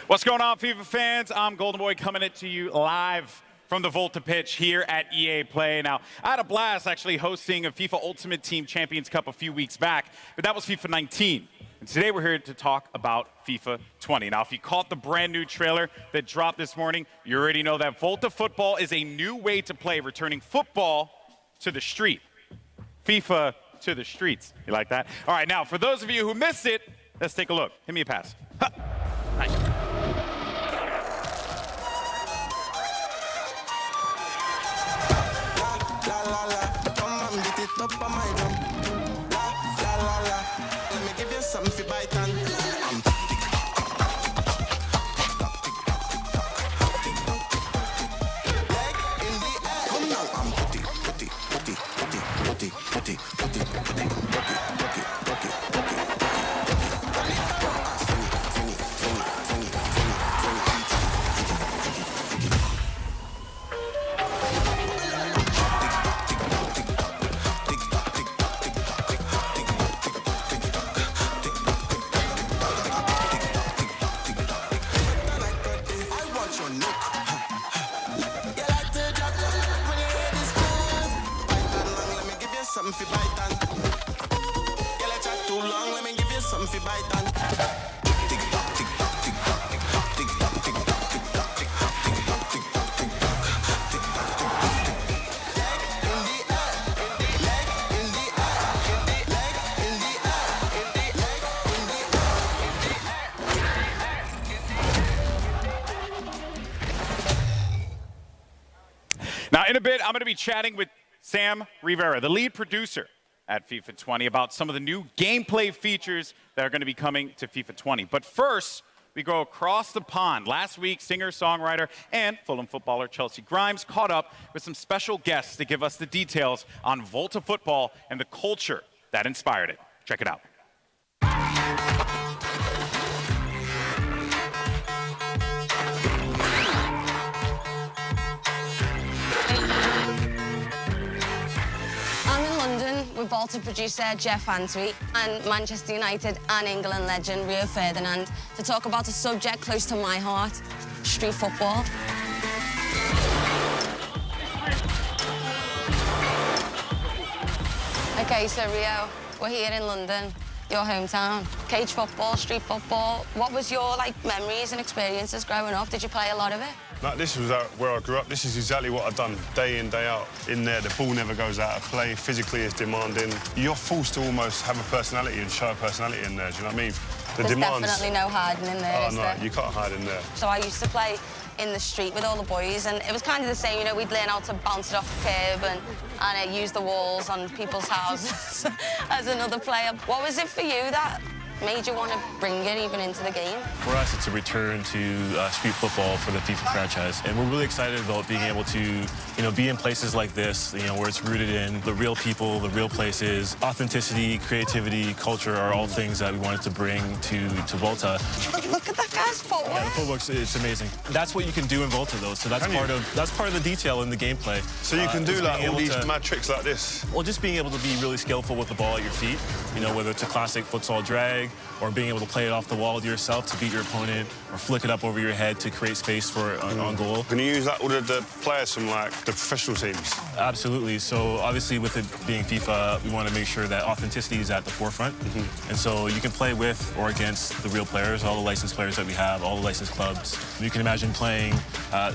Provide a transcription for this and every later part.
What's going on, FIFA fans? I'm Golden Boy coming at to you live from the Volta pitch here at EA Play. Now, I had a blast actually hosting a FIFA Ultimate Team Champions Cup a few weeks back, but that was FIFA 19. And today we're here to talk about FIFA 20. Now, if you caught the brand new trailer that dropped this morning, you already know that Volta football is a new way to play, returning football to the street. FIFA to the streets. You like that? All right, now, for those of you who missed it, let's take a look. Give me a pass. Ha. Nice. Up on my drum. La, la, la, la. Let me give you something for bite and I'm leg in the air. Come now, I'm putty. Something for bite and yeah, let's chat too long. Let me give you something for bite and tick tock, tick tock, tick tock, tick tock, tick tock, tick tock, tick tock, tick tock, tick tock, tick tock, tick tock, tick tock, tick tock. Leg in the air, leg in the air, leg in the air, leg in the air. Now, in a bit, I'm going to be chatting with Sam Rivera, the lead producer at FIFA 20, about some of the new gameplay features that are going to be coming to FIFA 20. But first, we go across the pond. Last week, singer-songwriter and Fulham footballer Chelsea Grimes caught up with some special guests to give us the details on Volta football and the culture that inspired it. Check it out. With Volta producer Jeff Antwi and Manchester United and England legend Rio Ferdinand to talk about a subject close to my heart, street football. Okay, so Rio, we're here in London, your hometown. Cage football, street football. What was your memories and experiences growing up? Did you play a lot of it? No, this was where I grew up. This is exactly what I've done day in, day out. In there, the ball never goes out of play. Physically, it's demanding. You're forced to almost have a personality and show a personality in there. Do you know what I mean? There's definitely no hiding in there, Oh, is no, there? you can't hide in there. So I used to play in the street with all the boys, and it was kind of the same. You know, we'd learn how to bounce it off the curb and use the walls on people's houses as another player. What was it for you that made you want to bring it even into the game? For us, it's a return to street football for the FIFA franchise, and we're really excited about being able to, be in places like this, where it's rooted in the real people, the real places. Authenticity, creativity, culture are all things that we wanted to bring to Volta. Look at that guy's footwork. Yeah, the footwork's it's amazing. That's what you can do in Volta, though. So that's part of the detail in the gameplay. So you can do all these mad tricks like this. Well, just being able to be really skillful with the ball at your feet. Whether it's a classic futsal drag, or being able to play it off the wall to yourself to beat your opponent, or flick it up over your head to create space for on goal. Can you use that with the players from the professional teams? Absolutely. So obviously, with it being FIFA, we want to make sure that authenticity is at the forefront. And so you can play with or against the real players, all the licensed players that we have, all the licensed clubs. You can imagine playing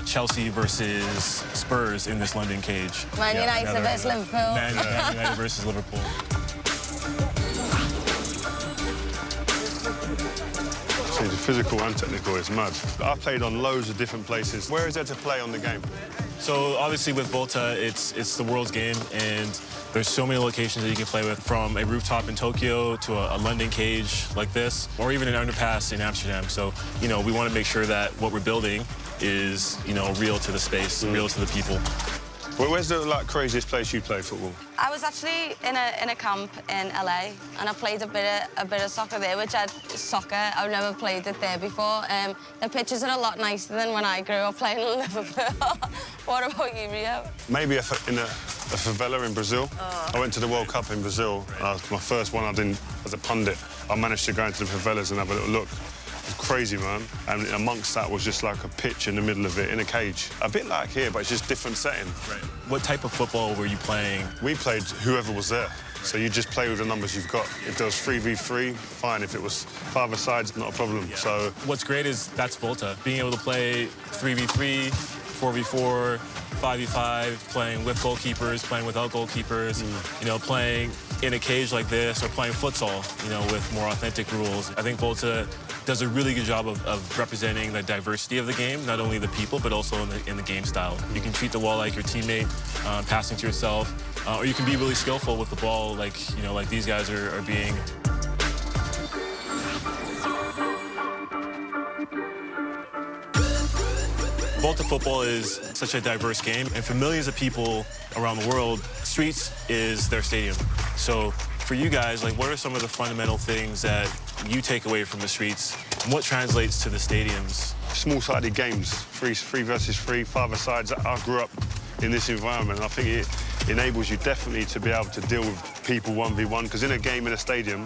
Chelsea versus Spurs in this London cage. Man United versus Liverpool. Man United versus Liverpool. See, the physical and technical is mad. I've played on loads of different places. Where is there to play on the game? So obviously with Volta, it's the world's game, and there's so many locations that you can play with, from a rooftop in Tokyo to a London cage like this, or even an underpass in Amsterdam. So, we want to make sure that what we're building is, real to the space, real to the people. Well, where's the craziest place you play football? I was actually in a camp in LA, and I played a bit of soccer there, I've never played it there before. The pitches are a lot nicer than when I grew up playing in Liverpool. What about you, Rio? Maybe in a favela in Brazil. Oh. I went to the World Cup in Brazil. My first one I did as a pundit. I managed to go into the favelas and have a little look. crazy, man. And amongst that was just like a pitch in the middle of it, in a cage. A bit like here, but it's just different setting. Right. What type of football were you playing? We played whoever was there. So you just play with the numbers you've got. If there was 3v3, fine. If it was 5-a-sides, not a problem. Yeah. So what's great is that's Volta. Being able to play 3v3, 4v4, 5v5, playing with goalkeepers, playing without goalkeepers, you know, playing in a cage like this, or playing futsal, you know, with more authentic rules. I think Volta does a really good job of representing the diversity of the game, not only the people, but also in the game style. You can treat the wall like your teammate, passing to yourself, or you can be really skillful with the ball, like, you know, like these guys are being. Volta football is such a diverse game, and for millions of people around the world, streets is their stadium. So for you guys, like, what are some of the fundamental things that you take away from the streets, and what translates to the stadiums? Small-sided games, 3 versus 3, 5-a-sides. I grew up in this environment, and I think it enables you definitely to be able to deal with people 1v1, because in a game in a stadium,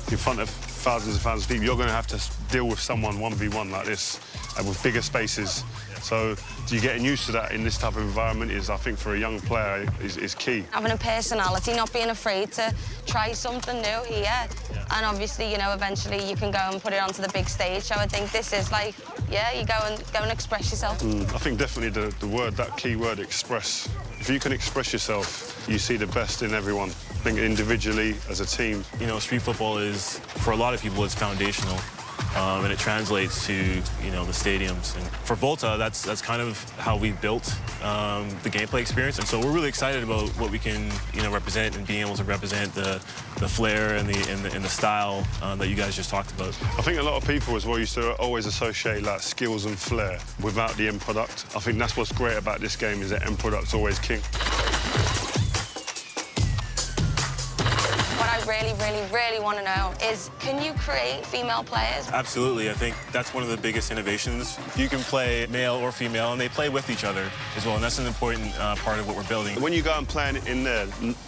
in front of thousands and thousands of people, you're going to have to deal with someone 1v1 like this, with bigger spaces. So you getting used to that in this type of environment is, I think, for a young player, is key. Having a personality, not being afraid to try something new here. And obviously, you know, eventually you can go and put it onto the big stage. So I think this is like, yeah, you go and express yourself. I think definitely the word, that key word, express. If you can express yourself, you see the best in everyone. I think individually, as a team. You know, street football is, for a lot of people, it's foundational. And it translates to, you know, the stadiums. And for Volta, that's kind of how we built the gameplay experience. And so we're really excited about what we can, you know, represent, and being able to represent the flair and the style that you guys just talked about. I think a lot of people as well used to always associate like skills and flair without the end product. I think that's what's great about this game, is that end product's always king. Really want to know is, can you create female players? Absolutely. I think that's one of the biggest innovations. You can play male or female, and they play with each other as well, and that's an important part of what we're building. When you go and play in there,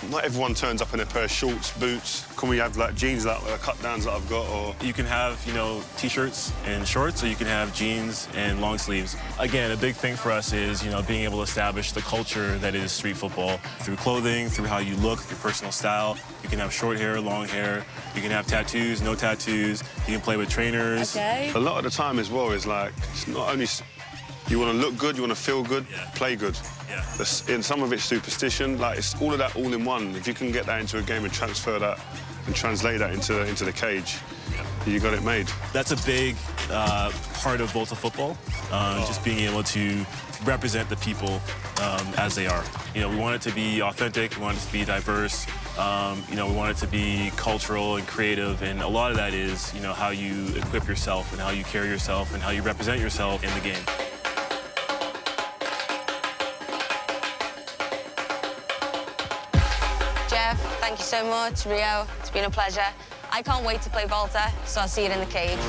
not everyone turns up in a pair of shorts, boots. Can we have like jeans, like cut downs that I've got, or? You can have, you know, t-shirts and shorts, or you can have jeans and long sleeves. Again, a big thing for us is, you know, being able to establish the culture that is street football through clothing, through how you look, your personal style. You can have short hair, long hair. You can have tattoos, no tattoos. You can play with trainers. Okay. A lot of the time as well is like, it's not only you want to look good, you want to feel good, play good. Yeah. In some of it's superstition, like it's all of that all in one. If you can get that into a game and transfer that and translate that into the cage, you got it made. That's a big part of Volta football, just being able to represent the people as they are. You know, we want it to be authentic, we want it to be diverse, you know, we want it to be cultural and creative, and a lot of that is, you know, how you equip yourself and how you carry yourself and how you represent yourself in the game. Jeff, thank you so much. Rio, it's been a pleasure. I can't wait to play Volta, so I'll see you in the cage.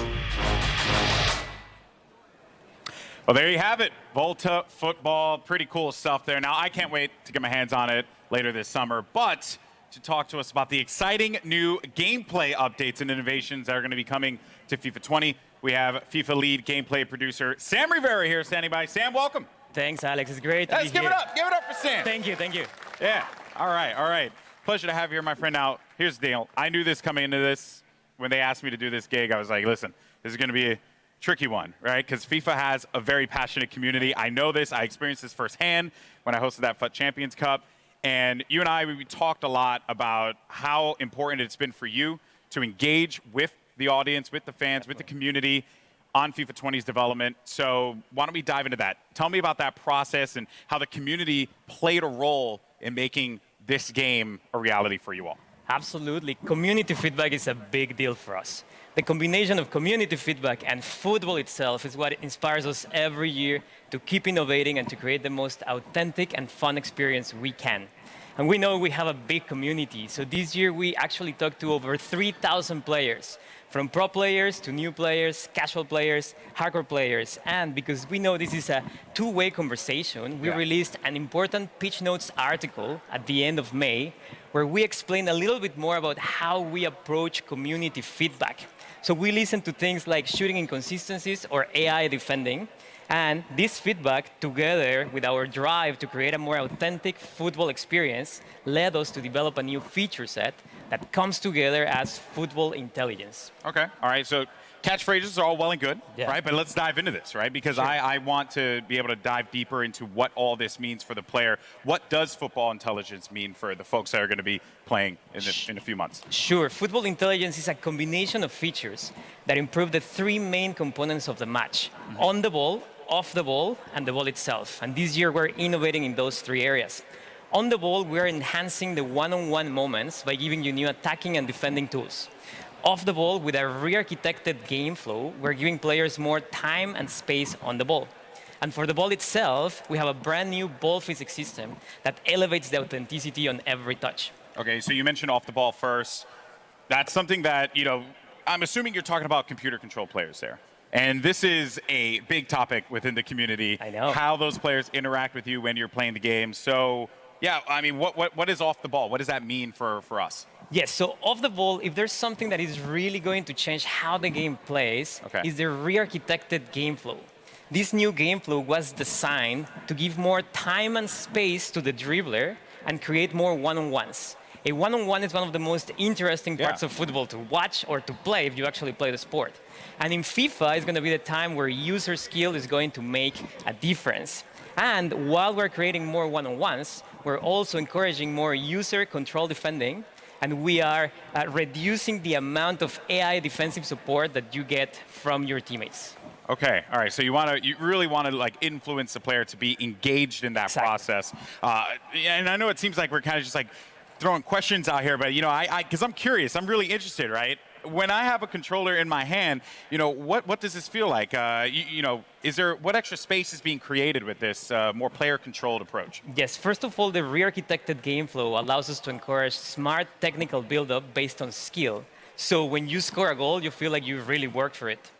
Well, there you have it. Volta football, pretty cool stuff there. Now, I can't wait to get my hands on it later this summer, but to talk to us about the exciting new gameplay updates and innovations that are going to be coming to FIFA 20, we have FIFA lead gameplay producer Sam Rivera here standing by. Sam, welcome. Thanks, Alex. It's great to be Give here. it up. Give it up for Sam. Thank you, thank you. Yeah. All right, all right. Pleasure to have you here, my friend. Now, here's the deal. I knew this coming into this. When they asked me to do this gig, I was like, listen, this is going to be a tricky one, right? Because FIFA has a very passionate community. I know this. I experienced this firsthand when I hosted that FUT Champions Cup. And you and I, we talked a lot about how important it's been for you to engage with the audience, with the fans, with the community on FIFA 20's development. So why don't we dive into that? Tell me about that process and how the community played a role in making this game a reality for you all. Absolutely. Community feedback is a big deal for us. The combination of community feedback and football itself is what inspires us every year to keep innovating and to create the most authentic and fun experience we can. And we know we have a big community. So this year we actually talked to over 3,000 players, from pro players to new players, casual players, hardcore players. And because we know this is a two-way conversation, we released an important Pitch Notes article at the end of May, where we explain a little bit more about how we approach community feedback. So we listen to things like shooting inconsistencies or AI defending. And this feedback, together with our drive to create a more authentic football experience, led us to develop a new feature set that comes together as football intelligence. Okay. All right. So catchphrases are all well and good, Yeah. right? But let's dive into this, right? Because I want to be able to dive deeper into what all this means for the player. What does football intelligence mean for the folks that are going to be playing in a few months? Sure, football intelligence is a combination of features that improve the three main components of the match: on the ball, off the ball, and the ball itself. And this year we're innovating in those three areas. On the ball, we're enhancing the one-on-one moments by giving you new attacking and defending tools. Off the ball, with a re-architected game flow, we're giving players more time and space on the ball. And for the ball itself, we have a brand new ball physics system that elevates the authenticity on every touch. Okay, so you mentioned off the ball first. That's something that, I'm assuming you're talking about computer control players there. And this is a big topic within the community. I know. How those players interact with you when you're playing the game. So, yeah, I mean, what is off the ball? What does that mean for us? Yes, so off the ball, if there's something that is really going to change how the game plays, is the re-architected game flow. This new game flow was designed to give more time and space to the dribbler and create more one-on-ones. A one-on-one is one of the most interesting parts of football to watch or to play if you actually play the sport. And in FIFA, it's going to be the time where user skill is going to make a difference. And while we're creating more one-on-ones, we're also encouraging more user-control defending, and we are reducing the amount of AI defensive support that you get from your teammates. Okay, all right. So you really want to influence the player to be engaged in that process. And I know it seems like we're kind of just throwing questions out here, but because I'm curious, I'm really interested, right? When I have a controller in my hand, what does this feel like? What extra space is being created with this more player-controlled approach? Yes, first of all, the re-architected game flow allows us to encourage smart technical build-up based on skill. So when you score a goal, you feel like you really worked for it.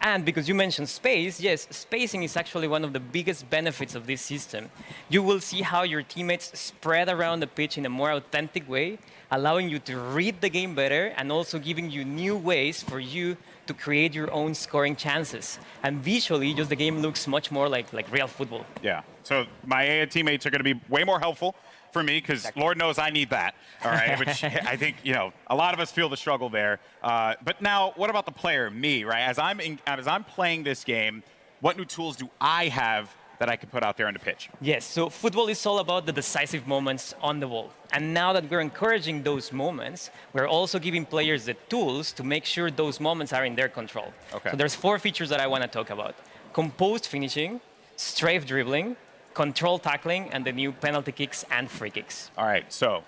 And because you mentioned space, yes, spacing is actually one of the biggest benefits of this system. You will see how your teammates spread around the pitch in a more authentic way, allowing you to read the game better and also giving you new ways for you to create your own scoring chances. And visually, just the game looks much more like real football. Yeah. So my AI teammates are going to be way more helpful for me because Lord knows I need that. All right. Which I think, a lot of us feel the struggle there. But now, what about the player, me, right? As I'm playing this game, what new tools do I have that I can put out there on the pitch? Yes, so football is all about the decisive moments on the ball. And now that we're encouraging those moments, we're also giving players the tools to make sure those moments are in their control. Okay. So there's 4 features that I want to talk about: composed finishing, strafe dribbling, control tackling, and the new penalty kicks and free kicks. All right, so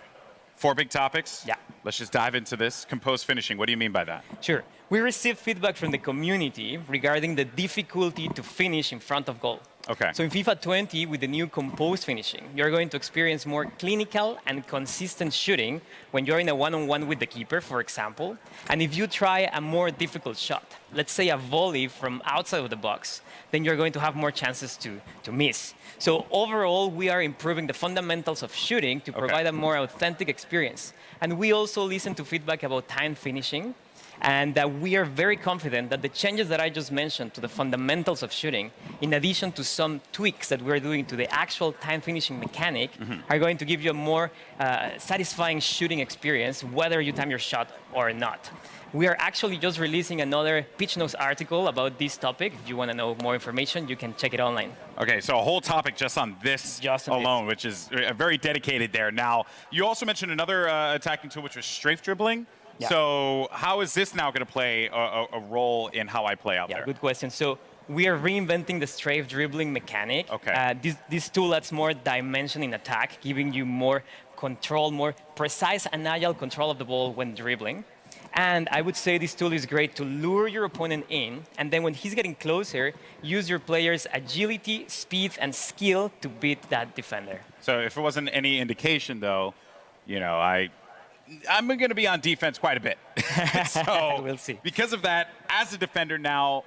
4 big topics. Yeah. Let's just dive into this. Composed finishing, what do you mean by that? Sure. We received feedback from the community regarding the difficulty to finish in front of goal. Okay. So in FIFA 20, with the new composed finishing, you're going to experience more clinical and consistent shooting when you're in a one-on-one with the keeper, for example. And if you try a more difficult shot, let's say a volley from outside of the box, then you're going to have more chances to miss. So overall, we are improving the fundamentals of shooting to provide a more authentic experience. And we also listen to feedback about time finishing. And we are very confident that the changes that I just mentioned to the fundamentals of shooting, in addition to some tweaks that we're doing to the actual time finishing mechanic, are going to give you a more satisfying shooting experience, whether you time your shot or not. We are actually just releasing another Pitch Notes article about this topic. If you want to know more information, you can check it online. Okay, so a whole topic just on this alone, which is very dedicated there. Now, you also mentioned another attacking tool, which was strafe dribbling. Yeah. So how is this now going to play a role in how I play out there? Good question. So we are reinventing the strafe dribbling mechanic. Okay. This tool adds more dimension in attack, giving you more control, more precise and agile control of the ball when dribbling. And I would say this tool is great to lure your opponent in, and then when he's getting closer, use your player's agility, speed, and skill to beat that defender. So if it wasn't any indication, though, I'm going to be on defense quite a bit. So we'll see. Because of that, as a defender now,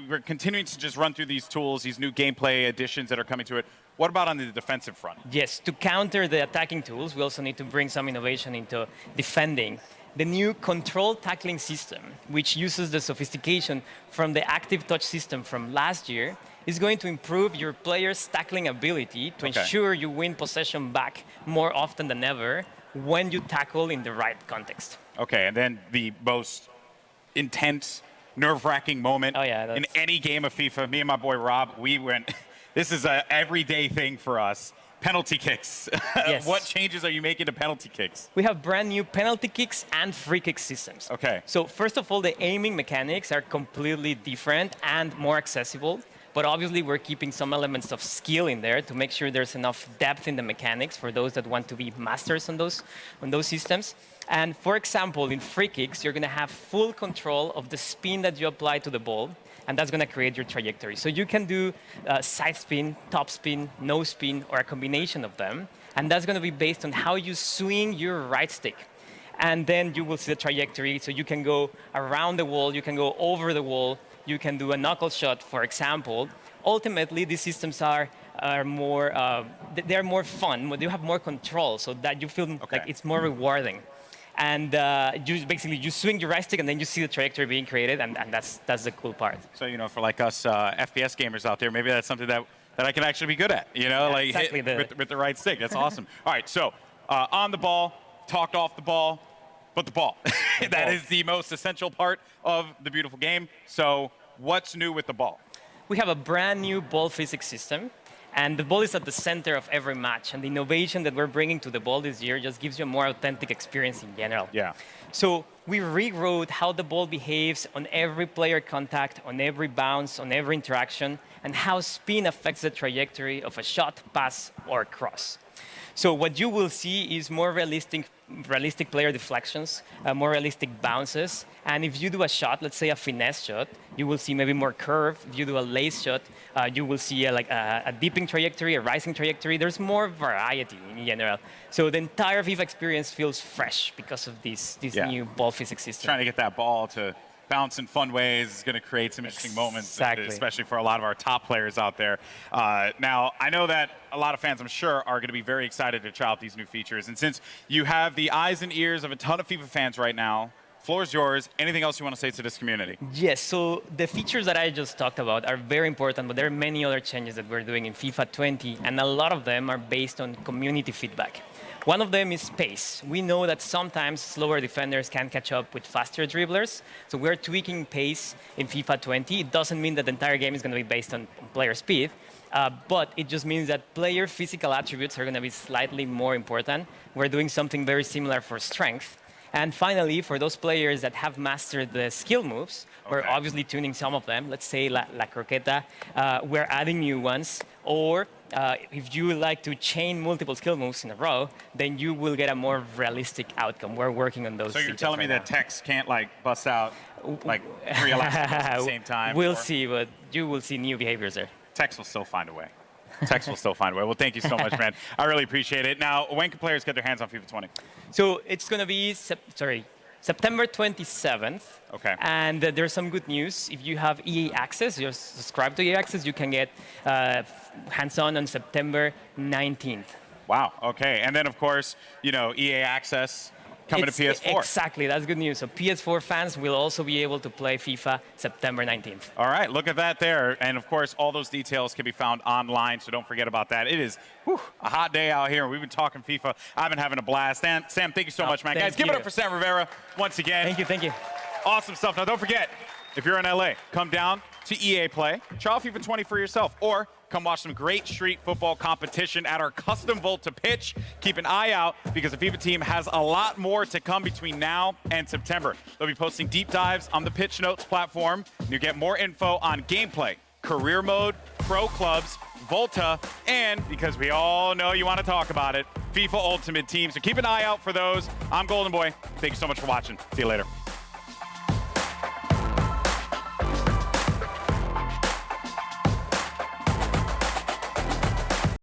we're continuing to just run through these tools, these new gameplay additions that are coming to it. What about on the defensive front? Yes, to counter the attacking tools, we also need to bring some innovation into defending. the new control tackling system, which uses the sophistication from the active touch system from last year, is going to improve your players' tackling ability to ensure you win possession back more often than ever when you tackle in the right context. Okay, and then the most intense, nerve-wracking moment in any game of FIFA, me and my boy Rob, we went, this is an everyday thing for us. Penalty kicks. Yes. What changes are you making to penalty kicks? We have brand new penalty kicks and free kick systems. Okay. So first of all, the aiming mechanics are completely different and more accessible. But obviously, we're keeping some elements of skill in there to make sure there's enough depth in the mechanics for those that want to be masters on those systems. And for example, in free kicks, you're going to have full control of the spin that you apply to the ball, and that's going to create your trajectory. So you can do side spin, top spin, no spin, or a combination of them. And that's going to be based on how you swing your right stick. And then you will see the trajectory. So you can go around the wall, you can go over the wall, you can do a knuckle shot, for example. Ultimately, these systems are more, they're more fun. You have more control, so that you feel like it's more rewarding. And you swing your right stick, and then you see the trajectory being created, and that's the cool part. So, for like us FPS gamers out there, maybe that's something that I can actually be good at, like exactly hit with the right stick. That's awesome. All right, so on the ball, talked off the ball, but the ball. That is the most essential part of the beautiful game. So what's new with the ball? We have a brand new ball physics system, and the ball is at the center of every match. And the innovation that we're bringing to the ball this year just gives you a more authentic experience in general. Yeah. So we rewrote how the ball behaves on every player contact, on every bounce, on every interaction, and how spin affects the trajectory of a shot, pass, or cross. So what you will see is more realistic player deflections, more realistic bounces. And if you do a shot, let's say a finesse shot, you will see maybe more curve. If you do a lace shot, you will see a dipping trajectory, a rising trajectory. There's more variety in general. So the entire FIFA experience feels fresh because of this new ball physics system. Trying to get that ball to bounce in fun ways is going to create some interesting moments, especially for a lot of our top players out there. Now, I know that a lot of fans, I'm sure, are going to be very excited to try out these new features. And since you have the eyes and ears of a ton of FIFA fans right now, floor is yours. Anything else you want to say to this community? Yes, so the features that I just talked about are very important, but there are many other changes that we're doing in FIFA 20, and a lot of them are based on community feedback. One of them is pace. We know that sometimes slower defenders can catch up with faster dribblers, so we're tweaking pace in FIFA 20. It doesn't mean that the entire game is going to be based on player speed, but it just means that player physical attributes are going to be slightly more important. We're doing something very similar for strength. And finally, for those players that have mastered the skill moves, we're obviously tuning some of them. Let's say La Croqueta, we're adding new ones. Or if you like to chain multiple skill moves in a row, then you will get a more realistic outcome. We're working on those. So you're telling me that Tex can't bust out 3 elastic at the same time? We'll see, but you will see new behaviors there. Tex will still find a way. Tex will still find a way. Well, thank you so much, man. I really appreciate it. Now, when can players get their hands on FIFA 20? So it's going to be September 27th. Okay. And there's some good news. If you have EA Access, you're subscribed to EA Access, you can get hands-on September 19th. Wow. Okay. And then, of course, EA Access coming to PS4. Exactly. That's good news. So PS4 fans will also be able to play FIFA September 19th. All right. Look at that there. And, of course, all those details can be found online, so don't forget about that. It is a hot day out here. We've been talking FIFA. I've been having a blast. And Sam, thank you so much, man. Guys, give it up for Sam Rivera once again. Thank you. Awesome stuff. Now, don't forget, if you're in LA, come down to EA Play, try out FIFA 20 for yourself, or come watch some great street football competition at our custom Volta pitch. Keep an eye out because the FIFA team has a lot more to come between now and September. They'll be posting deep dives on the Pitch Notes platform. You get more info on gameplay, career mode, pro clubs, Volta, and because we all know you want to talk about it, FIFA Ultimate Team. So keep an eye out for those. I'm Golden Boy. Thank you so much for watching. See you later.